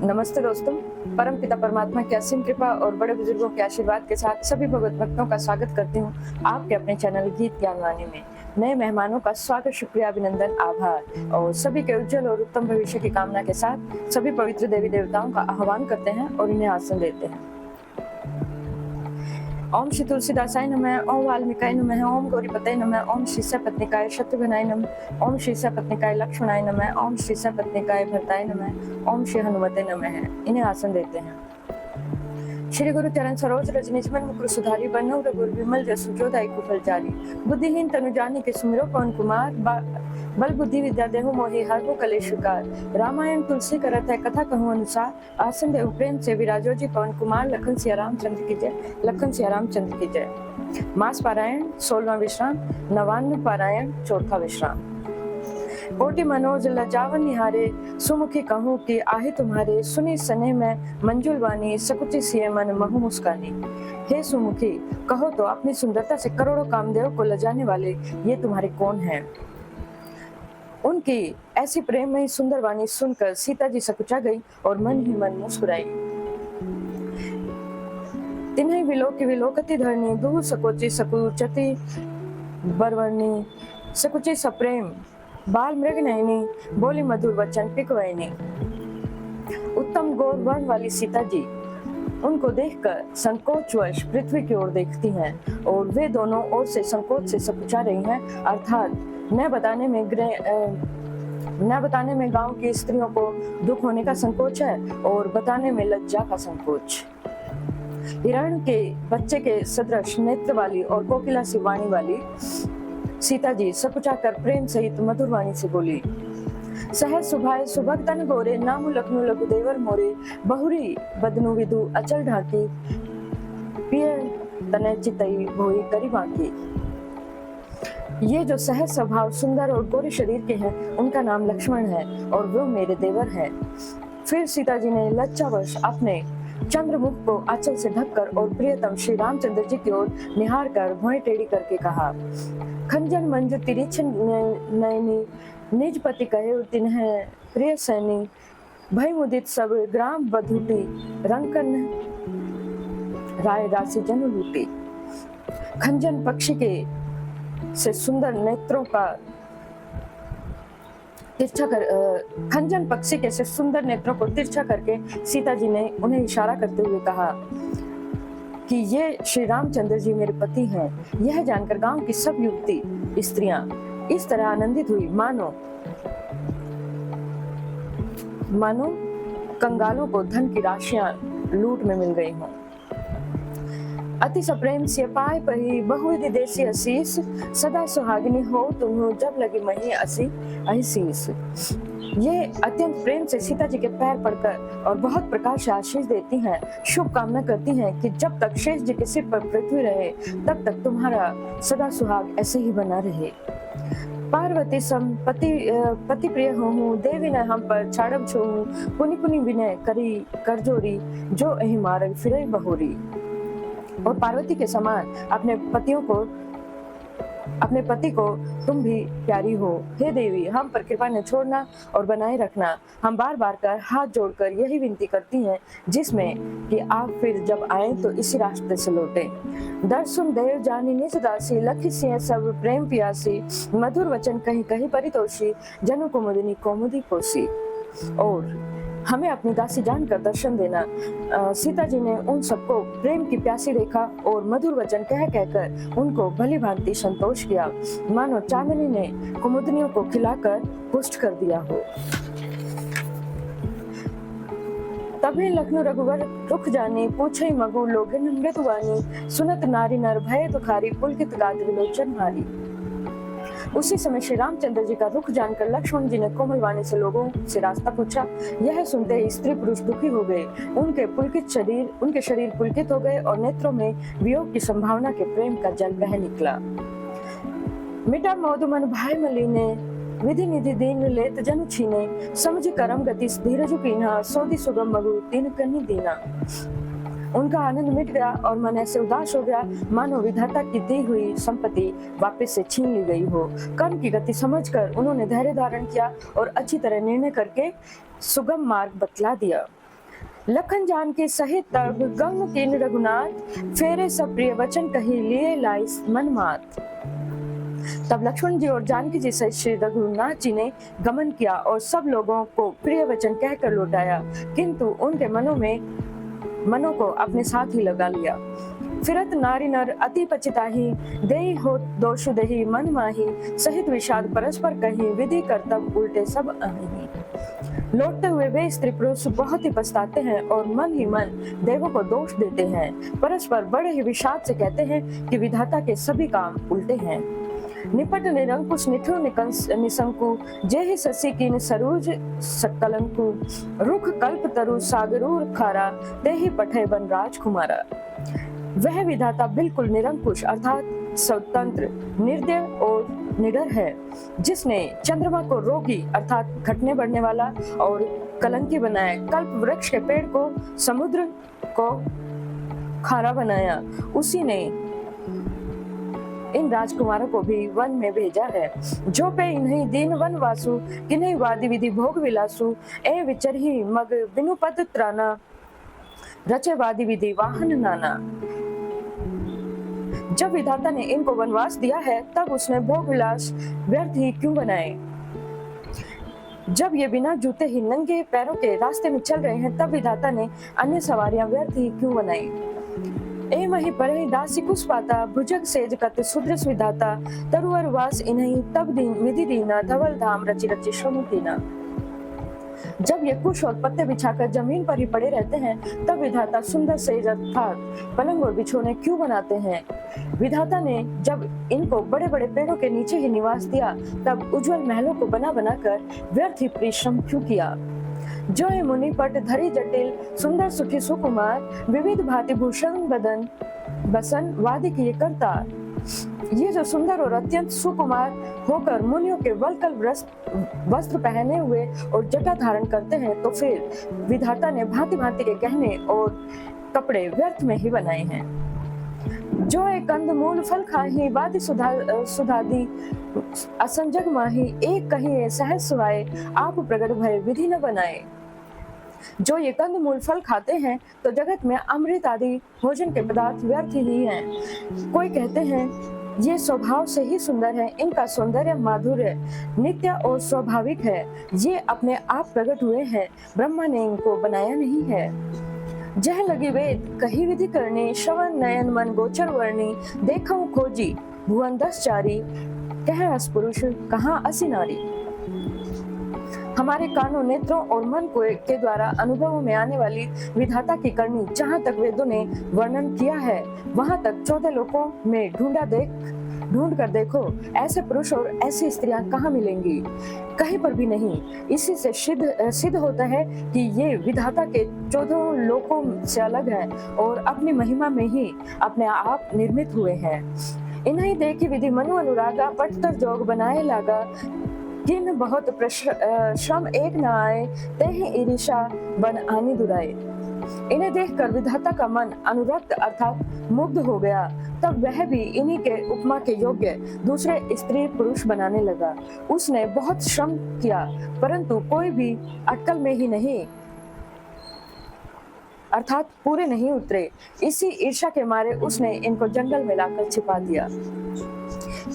नमस्ते दोस्तों। परमपिता परमात्मा की असीम कृपा और बड़े बुजुर्गों के आशीर्वाद के साथ सभी भगवत भक्तों का स्वागत करती हूँ आपके अपने चैनल गीत ज्ञानवाणी में। नए मेहमानों का स्वागत, शुक्रिया, अभिनंदन, आभार और सभी के उज्जवल और उत्तम भविष्य की कामना के साथ सभी पवित्र देवी देवताओं का आह्वान करते हैं और इन्हें आसन देते हैं। ओम श्री तुलसीदासाय नमः, ओम वाल्मीकाय नमः, ओम गौरीपतये नमः, ओम श्री सपत्निकाय शत्रुघ्नाय नमः, ओम श्री सपत्निकाय लक्ष्मणाय नमः, ओम श्री सपत्निकाय भरताय नमः, ओम श्री हनुमते नमः। इन्हें आसन देते हैं। श्री गुरु चरण सरोज रज निज मन मुकुर सुधारी, बनो रघुर विमल जसु जो दायिकु फल चारी। बुद्धिहीन तनु जानि के सुमिरो पवन कुमार, बल बुद्धि विद्या देहु मोहि हरहु कलेश विकार। रामायण तुलसी करत है कथा कहूँ अनुसार, आसन देहु प्रेम से विराजो जी पवन कुमार। लखन सिया रामचंद्र की जय, लखन सिया रामचंद्र की जय। मास पारायण 16वां विश्राम, 99 पारायण 4था विश्राम। कोटि मनोज लजावन निहारे, सुमुखी कहूँ कि आहे तुम्हारे। सुनी सने में मंजुल वाणी, सकुचि सिए मन महु मुस्कानी। हे सुमुखी, कहो तो अपनी सुंदरता से करोड़ों कामदेव को लजाने वाले ये तुम्हारे कौन हैं? उनकी ऐसी प्रेममयी सुंदर वाणी सुनकर सीता जी सकुचा गई और मन ही मन मुस्कुराई। तिन्हि विलोकि विलोकति धरणी, दूर सकोचि सकुचति बरवर्णी। सकुचि सप्रेम बाल मृग नयनी, बोली मधुर वचन पिकवैनी। उत्तम गौर वर्ण वाली सीता जी उनको देखकर संकोचवश पृथ्वी की ओर देखती हैं और वे दोनों ओर से संकोच से सकुचा रही हैं, अर्थात न बताने में गांव की स्त्रियों को दुख होने का संकोच है और बताने में लज्जा का संकोच। हिरण के बच्चे के सदृश नेत्र वाली और कोकिला सी वाणी वाली सीता जी सकुचा कर प्रेम सहित मधुर वाणी से बोली। सहज सुभाए सुभग तन गोरे, नामु लखनु लघु देवर मोरे। बहुरी बदनु विदु अचल ढाकी, पिय तने चितई भोई करी बाकी। ये जो सहज स्वभाव, सुंदर और गोरे शरीर के हैं, उनका नाम लक्ष्मण है और वो मेरे देवर हैं। फिर सीता जी ने लज्जावश अपने चंद्रमुख को आंचल से ढककर और प्रियतम श्री रामचंद्र जी की ओर निहार कर भौहें टेढ़ी करके कहा। खंजन मंजू तिरिछ नयनी, निज पति कहे तिन्ह प्रिय सैनी। भय मुदित सब ग्राम बधूटी, रंकन राय राशि जन लूटी। खंजन पक्षी के से सुंदर नेत्रों का तिरछा कर खंजन पक्षी के से सुंदर नेत्रों को तिरछा करके सीता जी ने उन्हें इशारा करते हुए कहा कि ये श्री रामचंद्र जी मेरे पति हैं। यह जानकर गांव की सब युवती स्त्रियां इस तरह आनंदित हुई मानो कंगालों को धन की राशियां लूट में मिल गई हों। अति सप्रेम से पाए पही, बहुविधि देसी असीस। सदा सुहागिनी हो तुम जब लगी मही असीस। ये अत्यंत प्रेम से सीता जी के पैर पड़कर और बहुत प्रकार से आशीष देती हैं, शुभ कामना करती हैं कि जब तक शेष जी के सिर पर पृथ्वी रहे तब तक तुम्हारा सदा सुहाग ऐसे ही बना रहे। पार्वती सम पति प्रिय हूँ, देवी न हम पर छाड़ब छूँ। पुनि पुनि विनय करी करजोरी, जो अहि मारग फिरई बहोरी। और पार्वती के समान अपने पति को तुम भी प्यारी हो। हे देवी, हम पर कृपा न छोड़ना और बनाए रखना। हम बार बार कर हाथ जोड़कर यही विनती करती हैं, जिसमें कि आप फिर जब आए तो इसी रास्ते से लौटे। दर्शन देव जानी निज दासी, लखी सिंह सब प्रेम पियासी। मधुर वचन कहीं कहीं परितोषी, जनु कुमुदिनी कौमुदी पोसी। और हमें अपनी दासी जानकर दर्शन देना। सीता जी ने उन सबको प्रेम की प्यासी देखा और मधुर वचन कहकर उनको भली भांति संतोष किया, मानो चांदनी ने कुमुदनियों को खिलाकर पुष्ट कर दिया हो। तभी लखनऊ रघुवर रुख जानी, पूछई मगु लोगिन मृदुवानी। सुनत नारी नर भय दुखारी, पुलकित गाद विलोचन हारी। उसी समय श्री रामचंद्र जी का रुख जानकर लक्ष्मण जी ने कोमल वाणी से लोगों से रास्ता पूछा। यह सुनते ही स्त्री पुरुष दुखी हो गए। उनके शरीर पुलकित हो गए और नेत्रों में वियोग की संभावना के प्रेम का जल बह निकला। मिटा मोद मन भाई मलीने, विधि निधि दीन लेत जनु छीने। समझ करम गति धीरजु कीन्हा, सोदी सुगम मगु तीन कन्नी दीना। उनका आनंद मिट गया और मन ऐसे उदास हो गया मानो विधाता की दी हुई संपत्ति वापस से छीन ली गई हो। कर्म की गति समझकर उन्होंने धैर्य धारण किया और अच्छी तरह निर्णय करके सुगम मार्ग बतला दिया। लखन जानकी सहित तब गम कीन रघुनाथ, फेरे सब प्रिय वचन कही लिए लाई मन मात। तब लक्ष्मण जी और जानकी जी सहित श्री रघुनाथ जी ने गमन किया और सब लोगों को प्रिय वचन कहकर लौटाया, किंतु उनके मनों को अपने साथ ही लगा लिया। फिरत नारी नर अति पचिताही, देहि हो दोषु देहि मन माही, सहित विषाद परस्पर कही, विधि कर्तव्य उल्टे सब अहीं। लौटते हुए वे स्त्री पुरुष बहुत ही पछताते हैं और मन ही मन देवों को दोष देते हैं। परस्पर बड़े ही विषाद से कहते हैं कि विधाता के सभी काम उल्टे हैं। निपट निरंकुश निठुर निशंकु, जेहि शशि कीन सरूज सकलंकु, रुख कल्प तरु सागरूर खारा, तेहि पठे बन राजकुमारा। वह विधाता बिल्कुल निरंकुश अर्थात स्वतंत्र, निर्दय और निडर है, जिसने चंद्रमा को रोगी अर्थात घटने बढ़ने वाला और कलंकी बनाया, कल्प वृक्ष के पेड़ को समुद्र को खारा बनाया, उसी ने इन राजकुमारों को भी वन में भेजा है। जो पे इन्हीं दीन वन वासु, किन्हीं वादि विधि भोग विलासु, ए विचर ही मग बिनु पद त्राना, रचे वादि विधि वाहन नाना। जब विधाता ने इनको वनवास दिया है, तब उसने भोग विलास व्यर्थ ही क्यों बनाए। जब ये बिना जूते ही नंगे पैरों के रास्ते में चल रहे हैं, तब विधाता ने अन्य सवारियां व्यर्थ ही क्यों बनाई। ए मही परे दासी कुछ पाता, भुजग सेज कत सुदृश विधाता, तरुअर वास इन्हीं तब दीन विधि दीना, धवल धाम रचि रचि श्रम कीना। जब ये कुश और पत्ते बिछाकर जमीन पर ही पड़े रहते हैं, तब विधाता सुंदर सेज अर्थात पलंग और बिछोने क्यों बनाते हैं। विधाता ने जब इनको बड़े बड़े पेड़ों के नीचे ही निवास दिया, तब उज्जवल महलों को बना बनाकर व्यर्थ ही परिश्रम क्यों किया। जो है मुनि पट धरी जटिल, सुंदर सुखी सुकुमार, विविध भांति भूषण बदन बसन वादि किए करतार। ये जो सुंदर और अत्यंत सुकुमार होकर मुनियों के वल्कल वस्त्र पहने हुए और जटा धारण करते हैं, तो फिर विधाता ने भांति भांति के गहने और कपड़े व्यर्थ में ही बनाए हैं। जो एक कंद मूल फल खाही, वादि सुधादी असंजग माही, एक कहिए सहज सुहाए, आप प्रगट भय विधि न बनाए। जो ये कंद मूल फल खाते हैं, तो जगत में अमृत आदि भोजन के पदार्थ व्यर्थ ही हैं। कोई कहते हैं ये स्वभाव से ही सुंदर है, इनका सौंदर्य माधुर्य नित्य और स्वाभाविक है, ये अपने आप प्रकट हुए हैं, ब्रह्मा ने इनको बनाया नहीं है। जह लगी वेद कही विधि करनी, श्रवण नयन मन गोचर वर्णी, देखऊं खोजी भुवन 10 चारी, कह अस पुरुष कहाँ असी नारी। हमारे कानों नेत्रों और मन के द्वारा अनुभव में आने वाली विधाता की करनी जहाँ तक वेदों ने वर्णन किया है, वहाँ तक 14 लोकों में ढूंढ कर देखो, ऐसे पुरुष और ऐसी स्त्रियां कहाँ मिलेंगी, कहीं पर भी नहीं। इसी से सिद्ध होता है कि ये विधाता के 14 लोकों से अलग हैं और अपनी महिमा में ही अपने आप निर्मित हुए हैं। इन्हीं देखी विधि मनु अनुरागा, पटतर जोग बनाए लागा, किन बहुत श्रम एक न आए, तेहि ईर्षा बन आनी दुराए। इन्हें देखकर विधाता का मन अनुरक्त अर्थात मुग्ध हो गया, तब वह भी इन्हीं के उपमा के योग्य दूसरे स्त्री पुरुष बनाने लगा। उसने बहुत श्रम किया, परंतु कोई भी अटकल में ही नहीं अर्थात पूरे नहीं उतरे। इसी ईर्षा के मारे उसने इनको जंगल में लाकर छिपा दिया।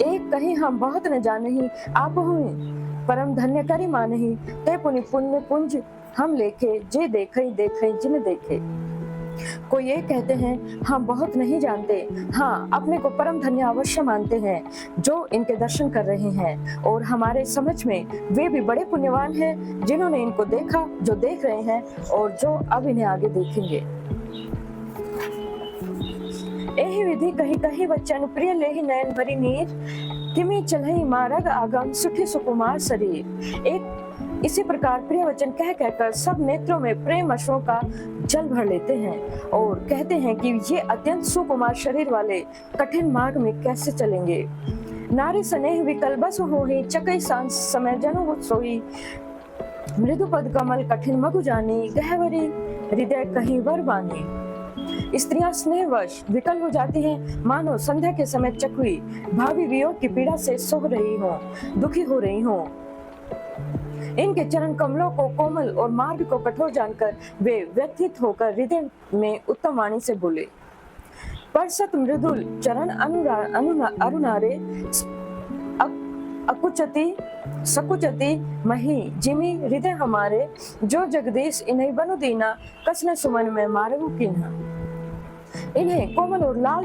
एक कहीं हम बहुत न जाने, आप हुई परम धन्य करी मानही, ते पुनि पुण्य पुंज हम लेखे, जे देखे जिन देखे। कोई ये कहते हैं हम बहुत नहीं जानते, हाँ अपने को परम धन्य अवश्य मानते हैं जो इनके दर्शन कर रहे हैं, और हमारे समझ में वे भी बड़े पुण्यवान हैं जिन्होंने इनको देखा, जो देख रहे हैं और जो अब इन्हें आगे देखेंगे। एहि विधि कही कही वचन, प्रिय लेहि नयन भरी नीर, तिमी चलहि मार्ग आगम सुखी सुकुमार शरीर। एक इसी प्रकार प्रिय वचन कह कहकर सब नेत्रों में प्रेम अश्रों का जल भर लेते हैं और कहते हैं कि ये अत्यंत सुकुमार शरीर वाले कठिन मार्ग में कैसे चलेंगे। नारी स्नेह विकल बस होहि, चकई सांस समय जनु सोई, मृदु पद कमल कठिन मगु जानी, गहवरी हृदय कहीं वर बानी। स्त्रियां स्नेहवश विकल हो जाती हैं, मानो संध्या के समय चकुई भावी वियोग की पीड़ा से सो रही हो, दुखी हो रही हो। इनके चरण कमलों को कोमल और मार्ग को कठोर जानकर वे व्यथित होकर हृदय में उत्तम वाणी से बोले, परसत मृदुल चरण अरुणारे अकुचति सकुचति मही जिमी हृदय हमारे, जो जगदीश इन्हें बनु दीना कसने सुमन में मारगु कीन्हा। इन्हें कोमल और लाल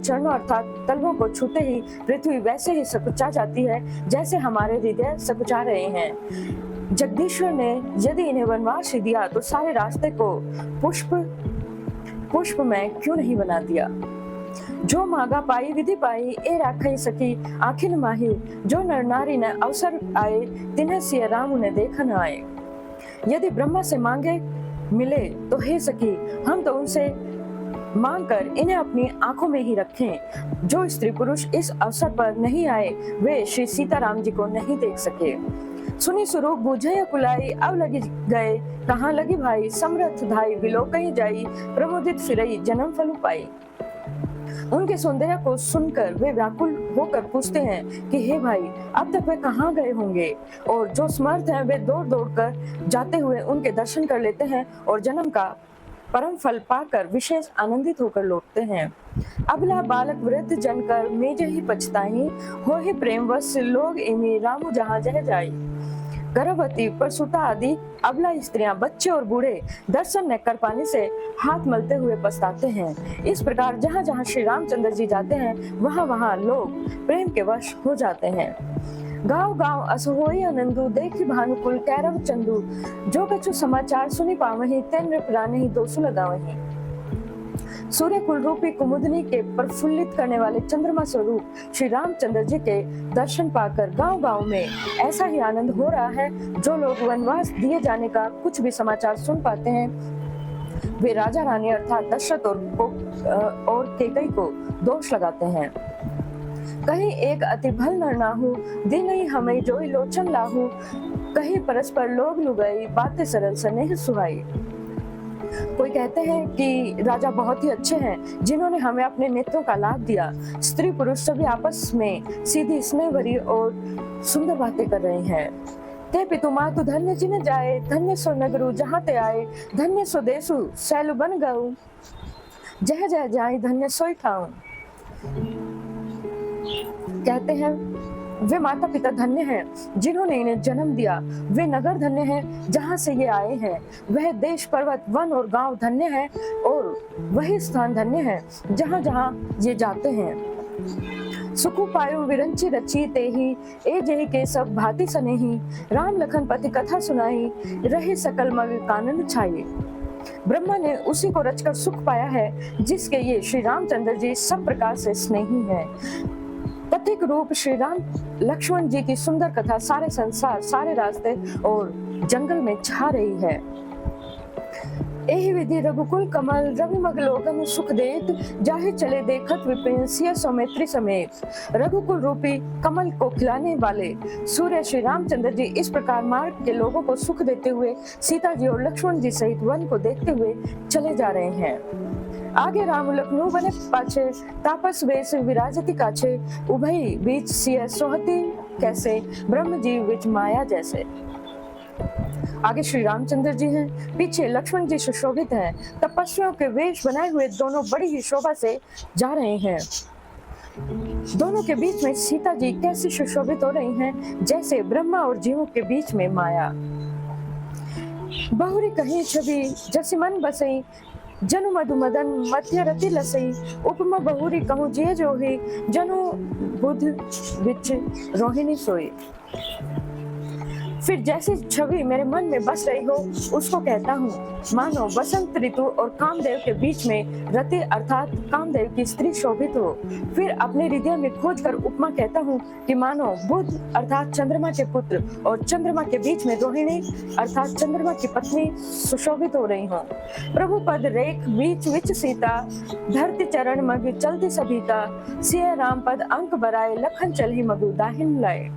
चरणों अर्थात तलवों को छूते ही पृथ्वी वैसे ही सकुचा जाती है जैसे हमारे हृदय सकुचा रहे हैं। जगदीश्वर ने यदि इन्हें वनवास दिया तो सारे रास्ते को पुष्प में क्यों नहीं बना दिया। जो मांगा पाई विधि पाई ए राखई सकी आखिर माही, जो नर नारी ने अवसर आए तिन्हें सिया राम उन्हें देखा न आए। यदि ब्रह्मा से मांगे मिले तो हे सखी हम तो उनसे मांग कर इन्हें अपनी आंखों में ही रखें। जो स्त्री पुरुष इस अवसर पर नहीं आए वे श्री सीताराम जी को नहीं देख सके। सुनी स्वरूप बुझे कुलाई अब लगी गए कहाँ लगी भाई, समरथ धाई बिलो कहीं जाई प्रमोदित फिरई जन्म फल पाई। उनके सौंदर्य को सुनकर वे व्याकुल होकर पूछते हैं कि हे भाई अब तक वे कहाँ गए होंगे, और जो समर्थ हैं वे दौड़ दौड़ कर जाते हुए उनके दर्शन कर लेते हैं और जन्म का परम फल पाकर विशेष आनंदित होकर लौटते हैं। अबला बालक वृद्ध जनकर मेजे ही पछताई, हो ही प्रेम वश लोग इमी रामु जहाँ जह जाई। गर्भवती प्रसूता आदि अबला स्त्रियां बच्चे और बूढ़े दर्शन न कर पाने से हाथ मलते हुए पछताते हैं। इस प्रकार जहाँ जहाँ श्री रामचंद्र जी जाते हैं वहाँ वहाँ लोग प्रेम के वश हो जाते हैं। गाँव गाँव असहोई आनंदु देखी भानुकुल कैरव चंदू, जो कछु समाचार सुनी पावही तेन प्राण ही दोसु लगावही। सूर्य कुल रूपी कुमुदनी के प्रफुल्लित करने वाले चंद्रमा स्वरूप श्री रामचंद्र जी के दर्शन पाकर गांव गांव में ऐसा ही आनंद हो रहा है। जो लोग वनवास दिए जाने का कुछ भी समाचार सुन पाते हैं वे राजा रानी अर्थात दशरथ और केकई को दोष लगाते हैं। कहीं एक अति भल नर नाहु दिन ही हमें जोई लोचन लाहू, कहीं परस्पर लोग लुगाई बातें सरल स्नेह सुहाई। कोई कहते हैं कि राजा बहुत ही अच्छे हैं जिन्होंने हमें अपने नेत्रों का लाभ दिया। स्त्री पुरुष सभी आपस में सीधी स्नेह भरी और सुंदर बातें कर रहे हैं। ते पितु मातु धन्य जिन जाए, धन्य सो नगरु जहाँ ते आए, धन्य सो देसु सैलु बन गऊ, जह जह जाए धन्य सोई ठाऊं। कहते हैं वे माता पिता धन्य हैं जिन्होंने इन्हें जन्म दिया, वे नगर धन्य हैं जहाँ से ये आए हैं, वह देश पर्वत वन और गांव धन्य है और वही स्थान धन्य है जहाँ जहाँ ये जाते हैं। सुखु पायो विरंची रची ते ही ए जही के सब भांति सने ही, राम लखन पति कथा सुनाई रहे सकल मग कानन छाई। ब्रह्मा ने उसी को रचकर सुख पाया है जिसके ये श्री रामचंद्र जी सब प्रकार से स्नेही है। पथिक रूप श्री राम लक्ष्मण जी की सुंदर कथा सारे संसार सारे रास्ते और जंगल में छा रही है। एहि विधि रघुकुल कमल रवि मगलोगन सुख देत, जाहे चले देखत विपिन सिय सौमित्री समेत। रघुकुल रूपी कमल को खिलाने वाले सूर्य श्री रामचंद्र जी इस प्रकार मार्ग के लोगों को सुख देते हुए सीता जी और लक्ष्मण जी सहित वन को देखते हुए चले जा रहे हैं। आगे राम लखनऊ बने पाछे, तापस वेश विराजती काछे, उभई बीच सिय सोहती कैसे, ब्रह्म जीव विच माया जैसे। आगे श्री रामचंद्र जी हैं, पीछे लक्ष्मण जी सुशोभित हैं। तपस्वियों के वेश बनाए हुए दोनों बड़ी ही शोभा से जा रहे हैं। दोनों के बीच में सीता जी कैसे सुशोभित हो रही हैं जैसे ब्रह्मा और जीवों के बीच में माया। बहुरी कहीं छवि जैसे मन बसई, जनु मधु मदन मध्य रति लसई, उपमा बहुरी कहूँ जिय जोही, जनु बुध विच रोहिणी सोई। फिर जैसी छवि मेरे मन में बस रही हो उसको कहता हूँ, मानो बसंत ऋतु और कामदेव के बीच में रति अर्थात कामदेव की स्त्री शोभित हो। फिर अपने हृदय में खोज कर उपमा कहता हूँ कि मानो बुध अर्थात चंद्रमा के पुत्र और चंद्रमा के बीच में रोहिणी अर्थात चंद्रमा की पत्नी सुशोभित हो रही हो। प्रभु पद रेख बीच विच सीता, धरती चरण मग चलती सभीता, सिय राम पद अंक बराए, लखन चलही मगु दाहिन लाए।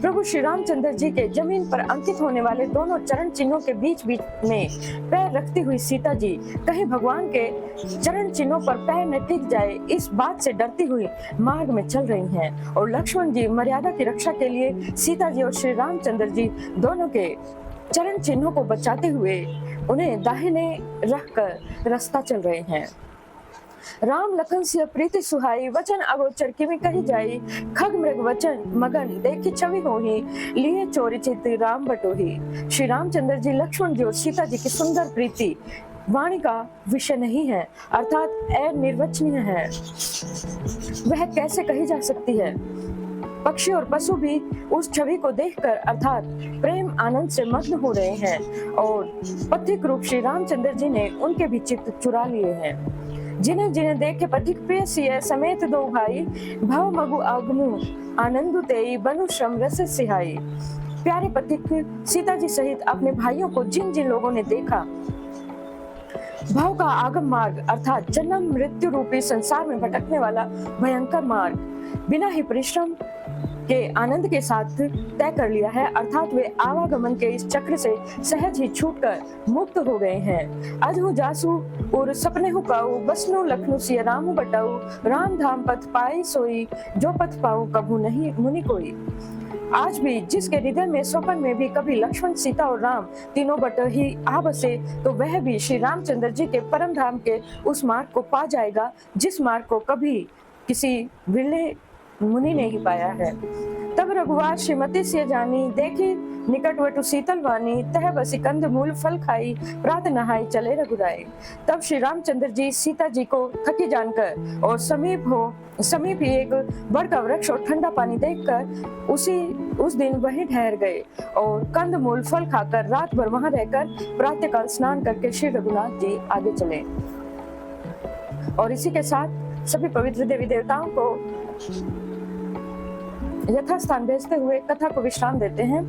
प्रभु श्री रामचंद्र जी के जमीन पर अंकित होने वाले दोनों चरण चिन्हों के बीच बीच में पैर रखती हुई सीता जी कहीं भगवान के चरण चिन्हों पर पैर न टिक जाए इस बात से डरती हुई मार्ग में चल रही हैं और लक्ष्मण जी मर्यादा की रक्षा के लिए सीता जी और श्री रामचंद्र जी दोनों के चरण चिन्हों को बचाते हुए उन्हें दाहिने रखकर रास्ता चल रहे हैं। राम लखन से प्रीति सुहाई वचन अगोचर किमी कही जाई खग मृग वचन मगन देखी छवि होही लिए चोरी चित राम बटोही। श्री रामचंद्र जी लक्ष्मण जी और सीता जी की सुंदर प्रीति वाणी का विषय नहीं है अर्थात अनिर्वचनीय है, वह कैसे कही जा सकती है। पक्षी और पशु भी उस छवि को देखकर अर्थात प्रेम आनंद से मग्न हो रहे हैं और पथिक रूप श्री रामचंद्र जी ने उनके भी चित्त चुरा लिए हैं। जिन्हें जिन्हें देख के पथिक प्रिय सिय समेत दो भाई भव मगु आगमु आनंदु तेई बनु श्रम रस सिहाई। प्यारे पथिक सीता जी सहित अपने भाइयों को जिन जिन लोगों ने देखा भव का आगम मार्ग अर्थात जन्म मृत्यु रूपी संसार में भटकने वाला भयंकर मार्ग बिना ही परिश्रम के आनंद के साथ तय कर लिया है अर्थात वे आवागमन के इस चक्र से सहज ही छूटकर मुक्त हो गए हैं। अजहु जासु और सपने हु काऊ बसनु लखनु सिय रामु बटाऊ राम धाम पथ पाई सोई जो पथ पाऊ कभू नहीं मुनि कोई। आज भी जिसके हृदय में स्वप्न में भी कभी लक्ष्मण सीता और राम तीनों बट ही आ बसे तो वह भी श्री रामचंद्र जी के परम धाम के उस मार्ग को पा जाएगा जिस मार्ग को कभी किसी विरले मुनि ने ही पाया है। तब रघुवार श्रीमती से जानी देखी निकटवटु शीतल वानी तह बसी कंद मूल फल खाई प्रात नहाई चले रघुराई। तब श्री रामचंद्र जी सीता जी को थकी जानकर और समीप ही एक बड़ का वृक्ष और ठंडा पानी देखकर उस दिन वहीं ठहर गए और कंद मूल फल खाकर रात भर वहां रहकर प्रातःकाल स्नान करके श्री रघुनाथ जी आगे चले। और इसी के साथ सभी पवित्र देवी देवताओं को यथास्थान भेजते हुए कथा को विश्राम देते हैं।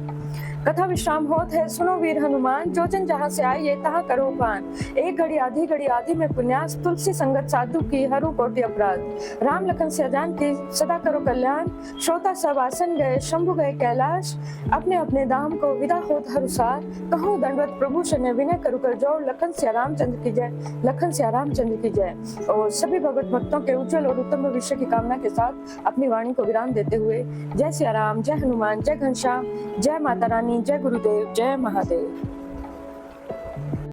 कथा विश्राम होत है सुनो वीर हनुमान जो जन जहाँ से आए ये तहाँ करो पान। एक घड़ी आधी में पुण्यास तुलसी संगत साधु की हरु कोटि अपराध। राम लखन से अजान की सदा करो कल्याण। श्रोता सब आसन गए शंभु गए कैलाश अपने अपने धाम को विदा होत हरुसार। कहूँ दंडवत प्रभु शने विनय करु कर जो लखन से रामचंद्र की जय लखन से रामचंद्र की जय। और सभी भगवत भक्तों के उज्जवल और उत्तम भविष्य की कामना के साथ अपनी वाणी को विराम देते हुए जय सिया राम, जय हनुमान, जय घनश्याम, जय माता रानी, जय गुरुदेव, जय महादेव।